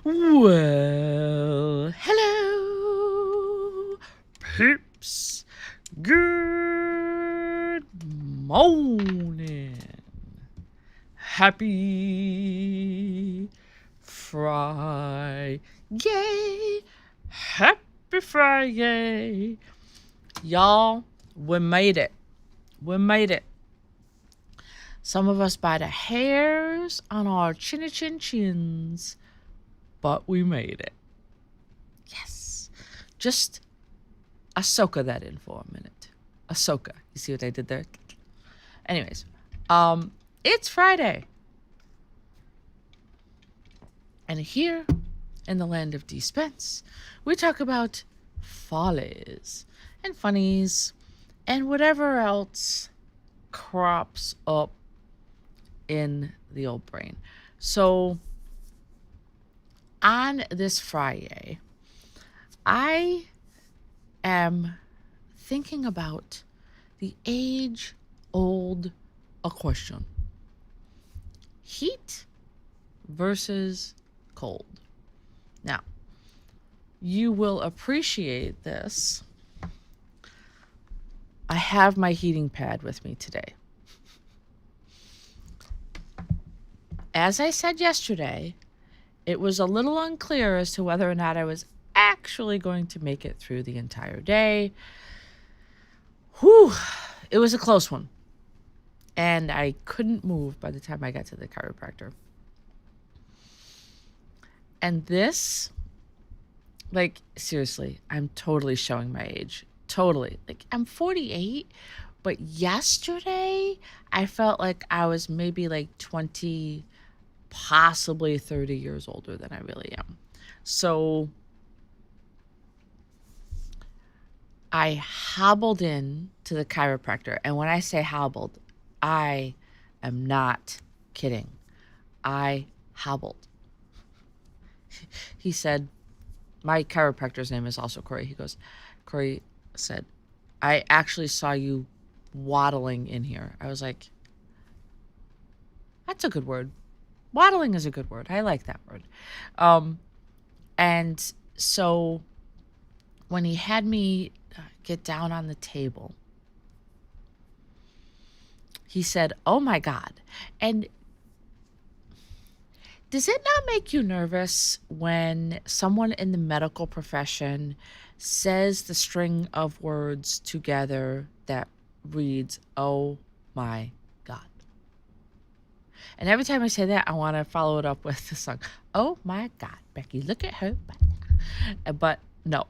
Well, hello, peeps. Good morning. Happy Friday. Happy Friday. Y'all, we made it. We made it. Some of us by the hairs on our chinny chin chins, but we made it. Yes. Just Ahsoka that in for a minute. Ahsoka. You see what I did there? Anyways, it's Friday. And here in the land of dispense, we talk about follies and funnies and whatever else crops up in the old brain. So on this Friday, I am thinking about the age-old question. Heat versus cold. Now, you will appreciate this. I have my heating pad with me today. As I said yesterday, it was a little unclear as to whether or not I was actually going to make it through the entire day. Whew, it was a close one. And I couldn't move by the time I got to the chiropractor. And this, like, seriously, I'm totally showing my age. Totally. Like, I'm 48, but yesterday I felt like I was maybe like 20, possibly 30 years older than I really am. So I hobbled in to the chiropractor. And when I say hobbled, I am not kidding. I hobbled. He said, my chiropractor's name is also Corey. He goes, Corey said, I actually saw you waddling in here. I was like, that's a good word. Waddling is a good word. I like that word. And so when he had me get down on the table, he said, oh my God. And does it not make you nervous when someone in the medical profession says the string of words together that reads, oh my God? And every time I say that, I want to follow it up with the song, oh my God, Becky, look at her. But no,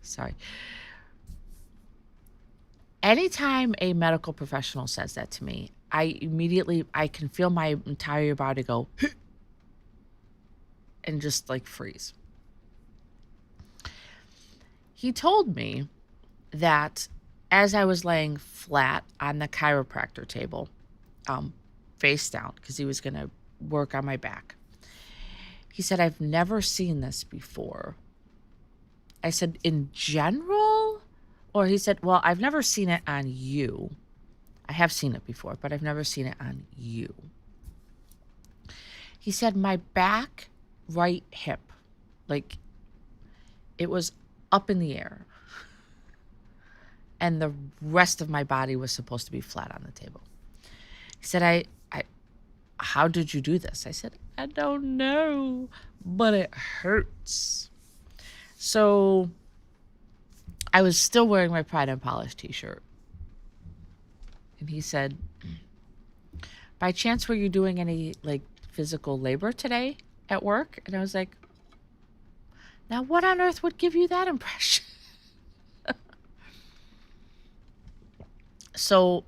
sorry. Anytime a medical professional says that to me, I can feel my entire body go, and just like freeze. He told me that as I was laying flat on the chiropractor table, face down, because he was going to work on my back, he said, I've never seen this before. I said, in general? Or he said, well, I've never seen it on you. I have seen it before, but I've never seen it on you. He said, my back right hip, like it was up in the air, and the rest of my body was supposed to be flat on the table. He said, how did you do this? I said, I don't know, but it hurts. So I was still wearing my Pride and Polish t-shirt. And he said, by chance, were you doing any like physical labor today at work? And I was like, now what on earth would give you that impression? So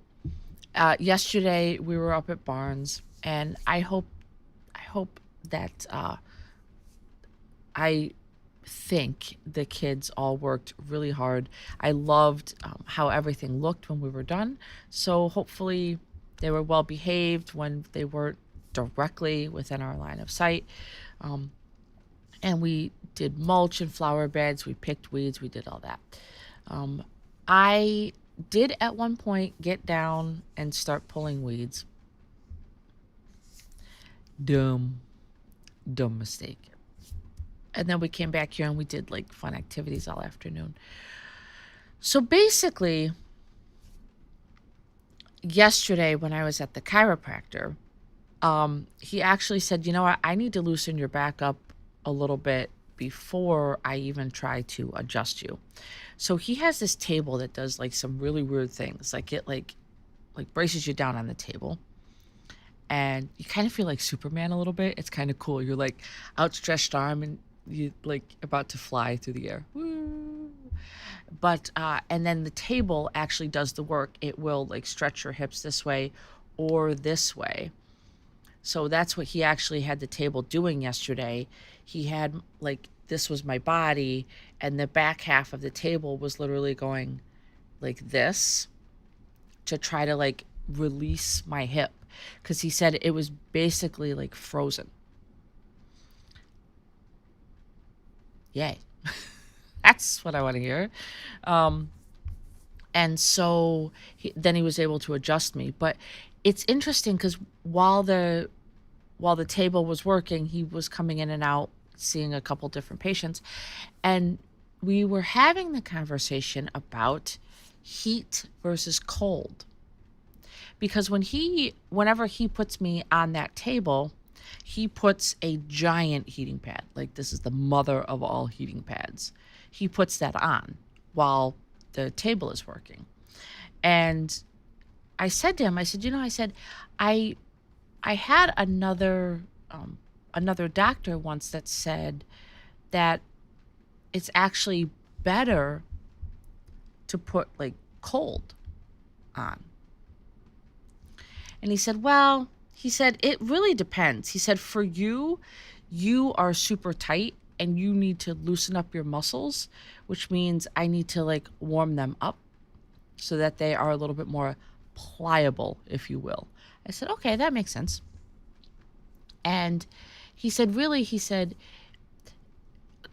yesterday we were up at Barnes, and I hope that I think the kids all worked really hard. I loved how everything looked when we were done. So hopefully they were well behaved when they weren't directly within our line of sight. And we did mulch and flower beds. We picked weeds. We did all that. I did at one point get down and start pulling weeds. Dumb mistake. And then we came back here and we did like fun activities all afternoon. So basically, yesterday when I was at the chiropractor, he actually said, you know what, I need to loosen your back up a little bit before I even try to adjust you. So he has this table that does like some really weird things. Like it like braces you down on the table. And you kind of feel like Superman a little bit. It's kind of cool. You're like outstretched arm and you like about to fly through the air. Woo. But and then the table actually does the work. It will like stretch your hips this way or this way. So that's what he actually had the table doing yesterday. He had like this was my body and the back half of the table was literally going like this to try to like release my hip because he said it was basically like frozen. Yay. That's what I want to hear. And so then he was able to adjust me. But it's interesting because while the table was working, he was coming in and out, seeing a couple different patients, and we were having the conversation about heat versus cold. Because whenever he puts me on that table, he puts a giant heating pad. Like this is the mother of all heating pads. He puts that on while the table is working. And I said to him, I said, I had another doctor once that said that it's actually better to put like cold on. And he said, well, it really depends. He said, for you are super tight and you need to loosen up your muscles, which means I need to like warm them up so that they are a little bit more pliable, if you will. I said, okay, that makes sense. And he said,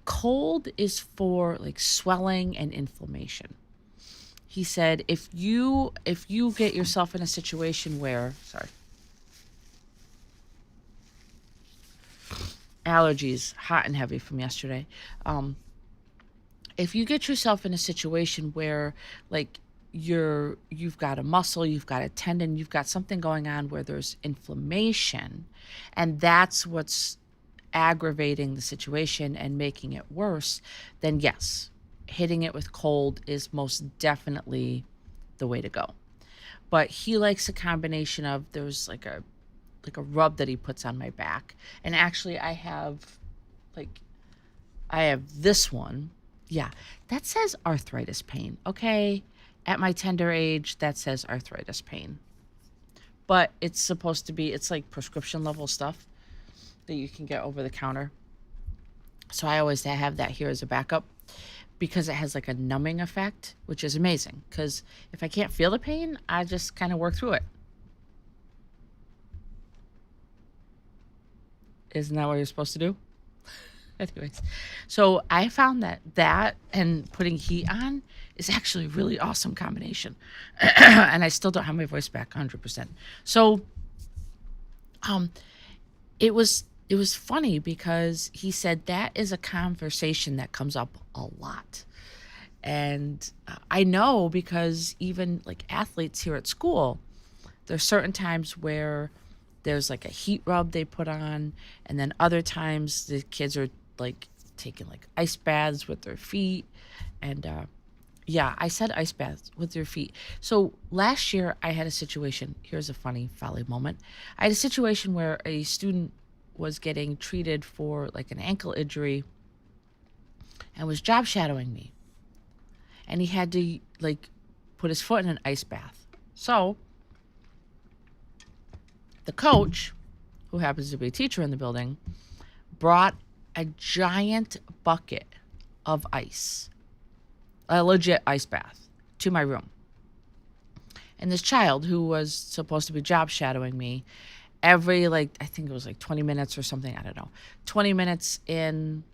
cold is for like swelling and inflammation. He said, if you get yourself in a situation where, allergies, hot and heavy from yesterday. If you get yourself in a situation where like you've got a muscle, you've got a tendon, you've got something going on where there's inflammation, and that's what's aggravating the situation and making it worse, then yes, hitting it with cold is most definitely the way to go. But he likes a combination of there's like a rub that he puts on my back. And actually I have this one. Yeah, that says arthritis pain. Okay. At my tender age, that says arthritis pain. But it's supposed to be, it's like prescription level stuff that you can get over the counter. So I always have that here as a backup because it has like a numbing effect, which is amazing. Because if I can't feel the pain, I just kind of work through it. Isn't that what you're supposed to do? Anyways, so I found that and putting heat on is actually a really awesome combination. And I still don't have my voice back 100%. So it was funny because he said that is a conversation that comes up a lot. And I know because even like athletes here at school, there's certain times where there's like a heat rub they put on, and then other times the kids are like taking like ice baths with their feet. And yeah, I said ice baths with their feet. So last year I had a situation. Here's a funny folly moment. I had a situation where a student was getting treated for like an ankle injury and was job shadowing me. And he had to like put his foot in an ice bath. So the coach, who happens to be a teacher in the building, brought a giant bucket of ice, a legit ice bath, to my room. And this child, who was supposed to be job shadowing me, every I think it was 20 minutes or something, I don't know, 20 minutes in,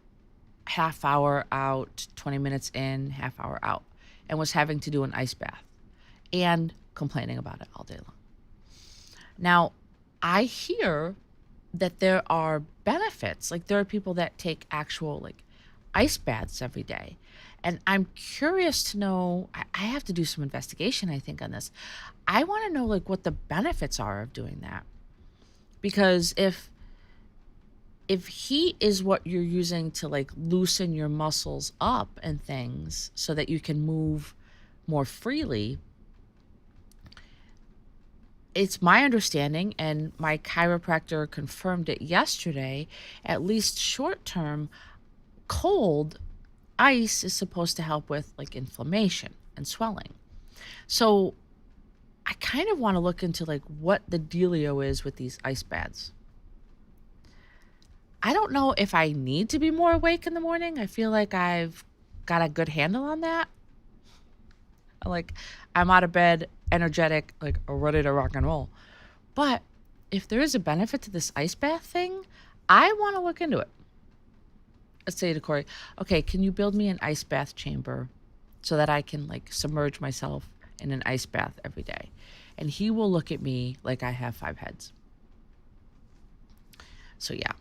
half hour out, 20 minutes in, half hour out, and was having to do an ice bath and complaining about it all day long. Now, I hear that there are benefits. Like there are people that take actual like ice baths every day. And I'm curious to know, I have to do some investigation, I think, on this. I want to know like what the benefits are of doing that. Because if heat is what you're using to like loosen your muscles up and things so that you can move more freely, it's my understanding, and my chiropractor confirmed it yesterday, at least short term, cold ice is supposed to help with like inflammation and swelling. So I kind of want to look into like what the dealio is with these ice baths. I don't know if I need to be more awake in the morning. I feel like I've got a good handle on that. Like I'm out of bed, energetic, like ready to rock and roll. But if there is a benefit to this ice bath thing, I want to look into it. Let's say to Corey, okay, can you build me an ice bath chamber so that I can like submerge myself in an ice bath every day? And he will look at me like I have 5 heads. So yeah.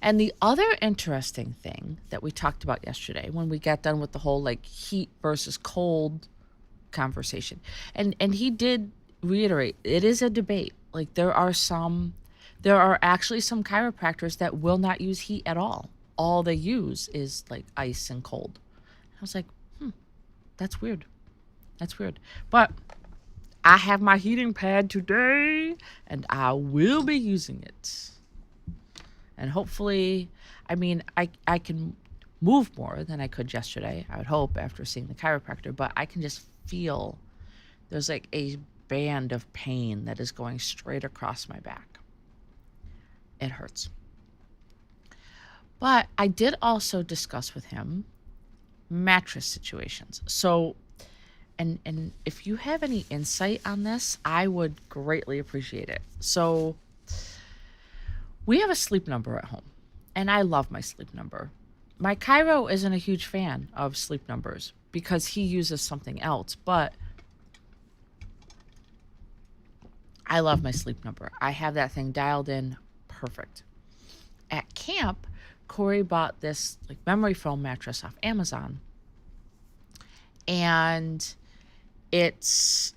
And the other interesting thing that we talked about yesterday when we got done with the whole like heat versus cold conversation, and he did reiterate, it is a debate. Like there are actually some chiropractors that will not use heat at all. All they use is like ice and cold. I was like, that's weird. That's weird. But I have my heating pad today and I will be using it. And hopefully, I mean, I can move more than I could yesterday, I would hope, after seeing the chiropractor, but I can just feel there's like a band of pain that is going straight across my back. It hurts. But I did also discuss with him mattress situations. So, and if you have any insight on this, I would greatly appreciate it. So, we have a Sleep Number at home, and I love my Sleep Number. My chiro isn't a huge fan of Sleep Numbers because he uses something else, but I love my Sleep Number. I have that thing dialed in perfect. At camp, Corey bought this like memory foam mattress off Amazon, and it's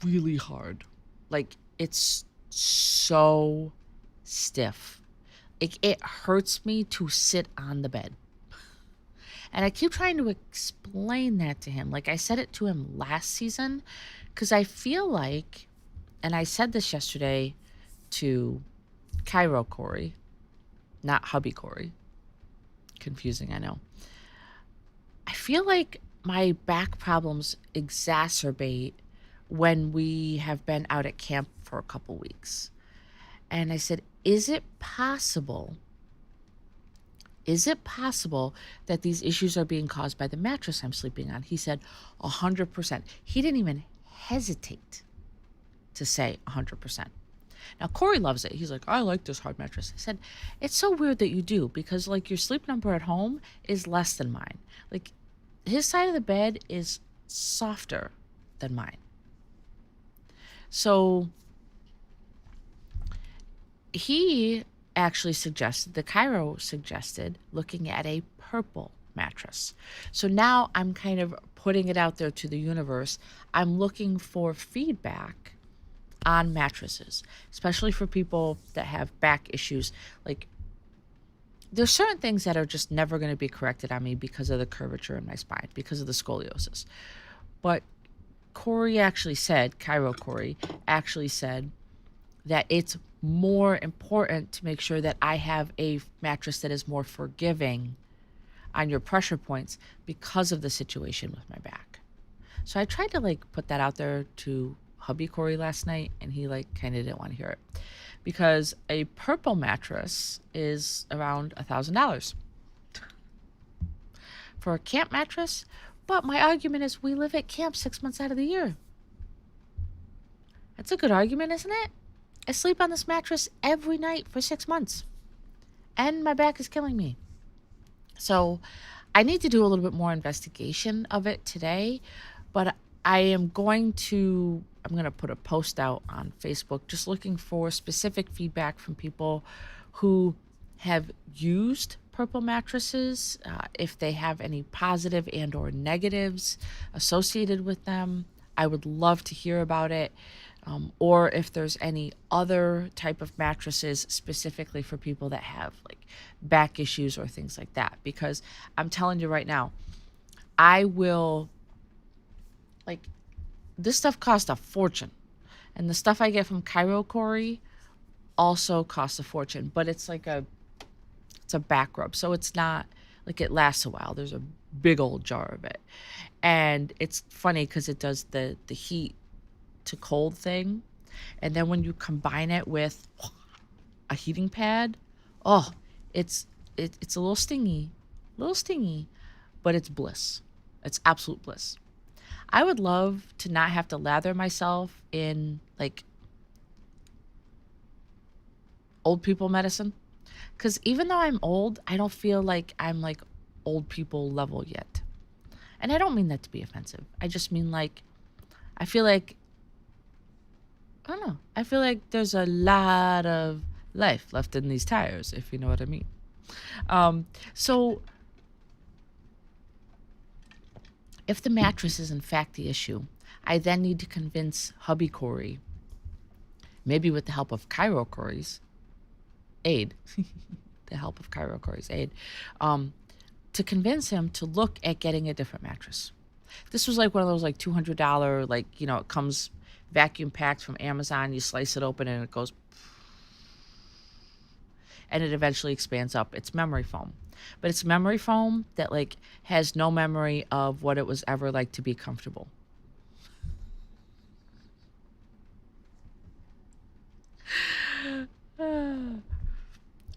really hard. Like it's so stiff. It hurts me to sit on the bed. And I keep trying to explain that to him. Like I said it to him last season, because I feel like, and I said this yesterday to Chiro Corey, not hubby Corey. Confusing, I know. I feel like my back problems exacerbate when we have been out at camp for a couple weeks. And I said, is it possible that these issues are being caused by the mattress I'm sleeping on? He said 100%. He didn't even hesitate to say 100%. Now, Corey loves it. He's like, I like this hard mattress. I said, it's so weird that you do, because like your Sleep Number at home is less than mine. Like his side of the bed is softer than mine. So he actually suggested, the chiro suggested, looking at a purple mattress. So now I'm kind of putting it out there to the universe. I'm looking for feedback on mattresses, especially for people that have back issues. Like there's certain things that are just never going to be corrected on me because of the curvature in my spine, because of the scoliosis. But Corey actually said, Chiro Corey actually said that it's more important to make sure that I have a mattress that is more forgiving on your pressure points because of the situation with my back. So I tried to like put that out there to hubby Corey last night, and he like kind of didn't want to hear it, because a purple mattress is around $1,000 for a camp mattress. But my argument is we live at camp 6 months out of the year. That's a good argument, isn't it? I sleep on this mattress every night for 6 months, and my back is killing me. So I need to do a little bit more investigation of it today, but I'm I'm going to put a post out on Facebook just looking for specific feedback from people who have used Purple mattresses, if they have any positive and or negatives associated with them. I would love to hear about it. Or if there's any other type of mattresses specifically for people that have like back issues or things like that. Because I'm telling you right now, I will, like, this stuff costs a fortune. And the stuff I get from Cairo Corey also costs a fortune. But it's like it's a back rub. So it's not like it lasts a while. There's a big old jar of it. And it's funny because it does the heat to cold thing. And then when you combine it with a heating pad, oh, it's a little stingy, but it's bliss. It's absolute bliss. I would love to not have to lather myself in like old people medicine. Because even though I'm old, I don't feel like I'm like old people level yet. And I don't mean that to be offensive. I just mean like, I feel like, I don't know. I feel like there's a lot of life left in these tires, if you know what I mean. So if the mattress is in fact the issue, I then need to convince hubby Corey, maybe with the help of Cairo Corey's aid, to convince him to look at getting a different mattress. This was like one of those like $200, like, you know, it comes vacuum packed from Amazon. You slice it open and it goes, and it eventually expands up. It's memory foam, but it's memory foam that like has no memory of what it was ever like to be comfortable.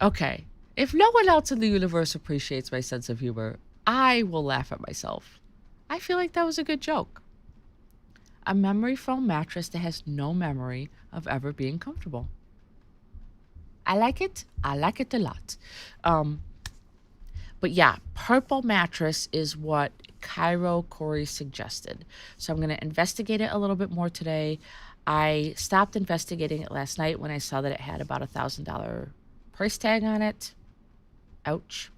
Okay. If no one else in the universe appreciates my sense of humor, I will laugh at myself. I feel like that was a good joke. A memory foam mattress that has no memory of ever being comfortable. I like it. I like it a lot. But yeah, purple mattress is what Cairo Corey suggested. So I'm going to investigate it a little bit more today. I stopped investigating it last night when I saw that it had about $1,000 price tag on it. Ouch.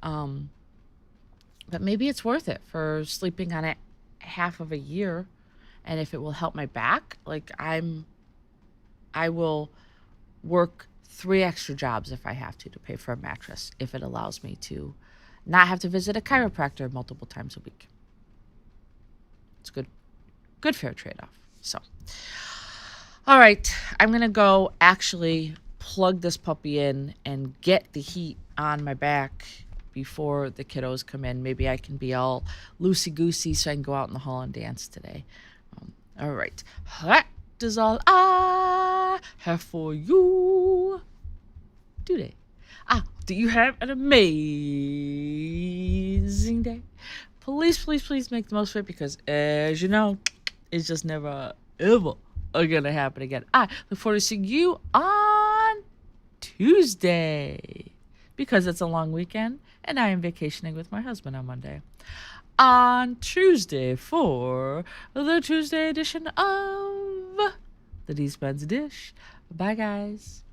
But maybe it's worth it for sleeping on it half of a year. And if it will help my back, like I will work 3 extra jobs if I have to pay for a mattress, if it allows me to not have to visit a chiropractor multiple times a week. It's good fair trade-off. So, all right, I'm going to go actually plug this puppy in and get the heat on my back before the kiddos come in. Maybe I can be all loosey-goosey so I can go out in the hall and dance today. All right. That is all I have for you today. Do you have an amazing day? Please, please, please make the most of it because, as you know, it's just never, ever gonna happen again. I look forward to seeing you on Tuesday because it's a long weekend and I am vacationing with my husband on Monday. On Tuesday for the Tuesday edition of the D Spen's Dish. Bye, guys.